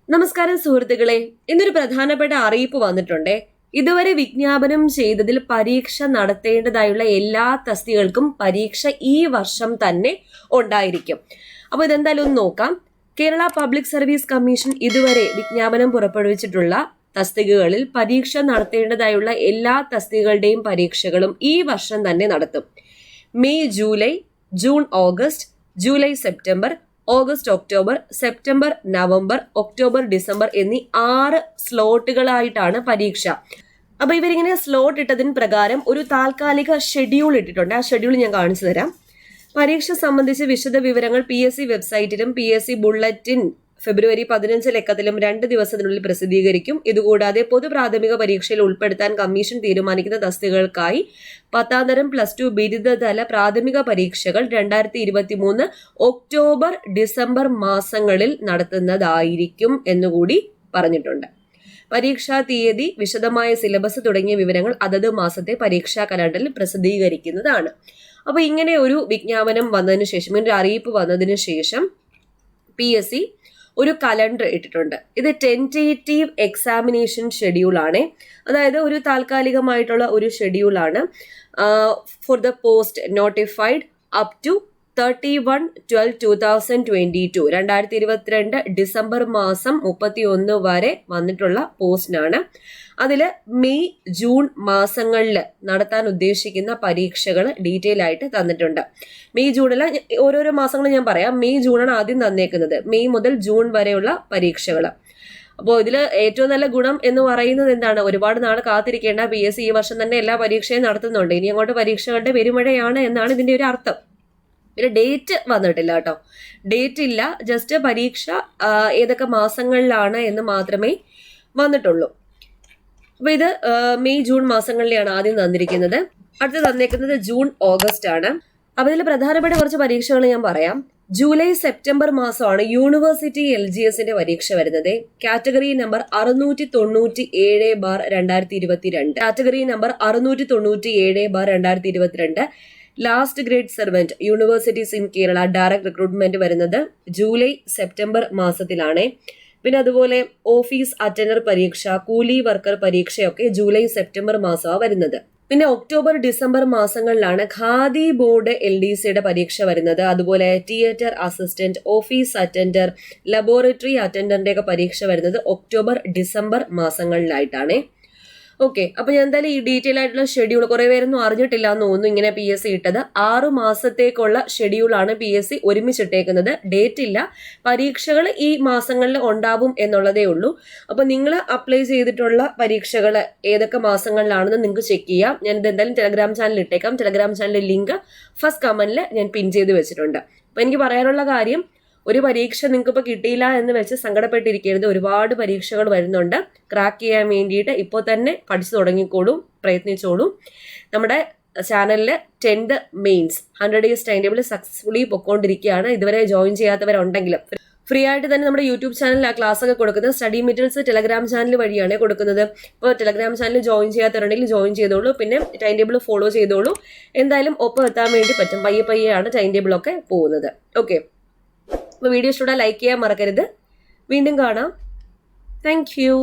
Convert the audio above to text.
നമസ്കാരം സുഹൃത്തുക്കളെ, ഇന്നൊരു പ്രധാനപ്പെട്ട അറിയിപ്പ് വന്നിട്ടുണ്ട്. ഇതുവരെ വിജ്ഞാപനം ചെയ്തതിൽ പരീക്ഷ നടത്തേണ്ടതായുള്ള എല്ലാ തസ്തികൾക്കും പരീക്ഷ ഈ വർഷം തന്നെ ഉണ്ടായിരിക്കും. അപ്പൊ ഇതെന്തായാലും ഒന്ന് നോക്കാം. കേരള പബ്ലിക് സർവീസ് കമ്മീഷൻ ഇതുവരെ വിജ്ഞാപനം പുറപ്പെടുവിച്ചിട്ടുള്ള തസ്തികകളിൽ പരീക്ഷ നടത്തേണ്ടതായുള്ള എല്ലാ തസ്തികകളുടെയും പരീക്ഷകളും ഈ വർഷം തന്നെ നടത്തും. May July, June August, July September, August October, September November, October December എന്നീ 6 സ്ലോട്ടുകളായിട്ടാണ് പരീക്ഷ. അപ്പൊ ഇവരിങ്ങനെ സ്ലോട്ട് ഇട്ടതിന് പ്രകാരം ഒരു താൽക്കാലിക ഷെഡ്യൂൾ ഇട്ടിട്ടുണ്ട്. ആ ഷെഡ്യൂൾ ഞാൻ കാണിച്ചു തരാം. പരീക്ഷ സംബന്ധിച്ച് വിശദ വിവരങ്ങൾ PSC വെബ്സൈറ്റിലും PSC ബുള്ളറ്റിൻ ഫെബ്രുവരി 15 ലക്കത്തിലും 2 ദിവസത്തിനുള്ളിൽ പ്രസിദ്ധീകരിക്കും. ഇതുകൂടാതെ പൊതു പ്രാഥമിക പരീക്ഷയിൽ ഉൾപ്പെടുത്താൻ കമ്മീഷൻ തീരുമാനിക്കുന്ന തസ്തികകൾക്കായി 10ാം തരം +2 ബിരുദതല പ്രാഥമിക പരീക്ഷകൾ 2023 ഒക്ടോബർ ഡിസംബർ മാസങ്ങളിൽ നടത്തുന്നതായിരിക്കും എന്നുകൂടി പറഞ്ഞിട്ടുണ്ട്. പരീക്ഷാ തീയതി, വിശദമായ സിലബസ് തുടങ്ങിയ വിവരങ്ങൾ അതത് മാസത്തെ പരീക്ഷാ കലണ്ടറിൽ പ്രസിദ്ധീകരിക്കുന്നതാണ്. അപ്പൊ ഇങ്ങനെ ഒരു വിജ്ഞാപനം വന്നതിന് ശേഷം, ഒരു അറിയിപ്പ് വന്നതിന് ശേഷം PSC ഒരു കലണ്ടർ ഇട്ടിട്ടുണ്ട്. ഇത് ടെന്റേറ്റീവ് എക്സാമിനേഷൻ ഷെഡ്യൂൾ ആണ്. അതായത് ഒരു താൽക്കാലികമായിട്ടുള്ള ഒരു ഷെഡ്യൂൾ ആണ്. For the post notified up to 31/12/2022 2022 December മാസം 31 വരെ വന്നിട്ടുള്ള പോസ്റ്റിനാണ്. അതില് മെയ് ജൂൺ മാസങ്ങളിൽ നടത്താൻ ഉദ്ദേശിക്കുന്ന പരീക്ഷകൾ ഡീറ്റെയിൽ ആയിട്ട് തന്നിട്ടുണ്ട്. മെയ് ജൂണിൽ ഓരോരോ മാസങ്ങൾ ഞാൻ പറയാം. മെയ് ജൂണാണ് ആദ്യം തന്നേക്കുന്നത്. മെയ് മുതൽ ജൂൺ വരെയുള്ള പരീക്ഷകൾ. അപ്പോൾ ഇതിൽ ഏറ്റവും നല്ല ഗുണം എന്ന് പറയുന്നത് എന്താണ്? ഒരുപാട് നാൾ കാത്തിരിക്കേണ്ട. PSC ഈ വർഷം തന്നെ എല്ലാ പരീക്ഷയും നടത്തുന്നുണ്ട്. ഇനി അങ്ങോട്ട് പരീക്ഷകളുടെ പെരുമഴയാണ് എന്നാണ് ഇതിന്റെ ഒരു അർത്ഥം. പിന്നെ ഡേറ്റ് വന്നിട്ടില്ല കേട്ടോ. ഡേറ്റ് ഇല്ല. ജസ്റ്റ് പരീക്ഷ ഏതൊക്കെ മാസങ്ങളിലാണ് എന്ന് മാത്രമേ വന്നിട്ടുള്ളൂ. അപ്പൊ ഇത് മെയ് ജൂൺ മാസങ്ങളിലാണ് ആദ്യം തന്നിരിക്കുന്നത്. അടുത്ത് തന്നേക്കുന്നത് ജൂൺ ഓഗസ്റ്റ് ആണ്. അപ്പൊ ഇതിൽ പ്രധാനപ്പെട്ട കുറച്ച് പരീക്ഷകൾ ഞാൻ പറയാം. ജൂലൈ സെപ്റ്റംബർ മാസമാണ് യൂണിവേഴ്സിറ്റി LGSന്റെ പരീക്ഷ വരുന്നത്. Category number 697/2022. Category number 697/2022. Last grade servant universities in Kerala direct recruitment വരുന്നത് ജൂലൈ സെപ്റ്റംബർ മാസത്തിലാണ്. പിന്നെ അതുപോലെ ഓഫീസ് അറ്റൻഡർ പരീക്ഷ, കൂലി വർക്കർ പരീക്ഷയൊക്കെ ജൂലൈ സെപ്റ്റംബർ മാസമാണ് വരുന്നത്. പിന്നെ ഒക്ടോബർ ഡിസംബർ മാസങ്ങളിലാണ് ഖാദി ബോർഡ് LDCയുടെ പരീക്ഷ വരുന്നത്. അതുപോലെ theatre assistant, office attender, laboratory അറ്റൻഡറിന്റെ ഒക്കെ പരീക്ഷ വരുന്നത് ഒക്ടോബർ ഡിസംബർ മാസങ്ങളിലായിട്ടാണ്. ഓക്കെ, അപ്പൊ ഞാൻ എന്തായാലും ഈ ഡീറ്റെയിൽ ആയിട്ടുള്ള ഷെഡ്യൂൾ കുറെ പേരൊന്നും അറിഞ്ഞിട്ടില്ല എന്ന് തോന്നുന്നു. ഇങ്ങനെ PSC ഇട്ടത് 6 മാസത്തേക്കുള്ള ഷെഡ്യൂളാണ് PSC ഒരുമിച്ചിട്ടേക്കുന്നത്. ഡേറ്റ് ഇല്ല. പരീക്ഷകൾ ഈ മാസങ്ങളിൽ ഉണ്ടാവും എന്നുള്ളതേ ഉള്ളൂ. അപ്പൊ നിങ്ങൾ അപ്ലൈ ചെയ്തിട്ടുള്ള പരീക്ഷകൾ ഏതൊക്കെ മാസങ്ങളിലാണെന്ന് നിങ്ങൾക്ക് ചെക്ക് ചെയ്യാം. ഞാൻ ഇത് എന്തായാലും ടെലഗ്രാം ചാനൽ ഇട്ടേക്കാം. ടെലഗ്രാം ചാനലിലെ ലിങ്ക് ഫസ്റ്റ് കമന്റിൽ ഞാൻ പിൻ ചെയ്ത് വെച്ചിട്ടുണ്ട്. അപ്പൊ എനിക്ക് പറയാനുള്ള കാര്യം, ഒരു പരീക്ഷ നിങ്ങൾക്ക് ഇപ്പോൾ കിട്ടിയില്ല എന്ന് വെച്ച് സങ്കടപ്പെട്ടിരിക്കരുത്. ഒരുപാട് പരീക്ഷകൾ വരുന്നുണ്ട്. ക്രാക്ക് ചെയ്യാൻ വേണ്ടിയിട്ട് ഇപ്പോൾ തന്നെ പഠിച്ചു തുടങ്ങിക്കോളൂ, പ്രയത്നിച്ചോളൂ. നമ്മുടെ ചാനലിൽ 10th mains 100 days time table successfully പൊക്കോണ്ടിരിക്കുകയാണ്. ഇതുവരെ ജോയിൻ ചെയ്യാത്തവരുണ്ടെങ്കിലും ഫ്രീ ആയിട്ട് തന്നെ നമ്മുടെ യൂട്യൂബ് ചാനലിൽ ആ ക്ലാസ് ഒക്കെ കൊടുക്കുന്നത്. സ്റ്റഡി മെറ്റീരിയൽസ് ടെലഗ്രാം ചാനൽ വഴിയാണ് കൊടുക്കുന്നത്. ഇപ്പോൾ ടെലഗ്രാം ചാനൽ ജോയിൻ ചെയ്യാത്തവരുണ്ടെങ്കിൽ ജോയിൻ ചെയ്തോളൂ. പിന്നെ ടൈം ടേബിൾ ഫോളോ ചെയ്തോളൂ. എന്തായാലും ഒപ്പം എത്താൻ വേണ്ടി പറ്റും. പയ്യെയാണ് ടൈം ടേബിളൊക്കെ പോകുന്നത്. ഓക്കെ, അപ്പോൾ വീഡിയോ ഇഷ്ടപ്പെട്ടാൽ ലൈക്ക് ചെയ്യാൻ മറക്കരുത്. വീണ്ടും കാണാം. Thank you.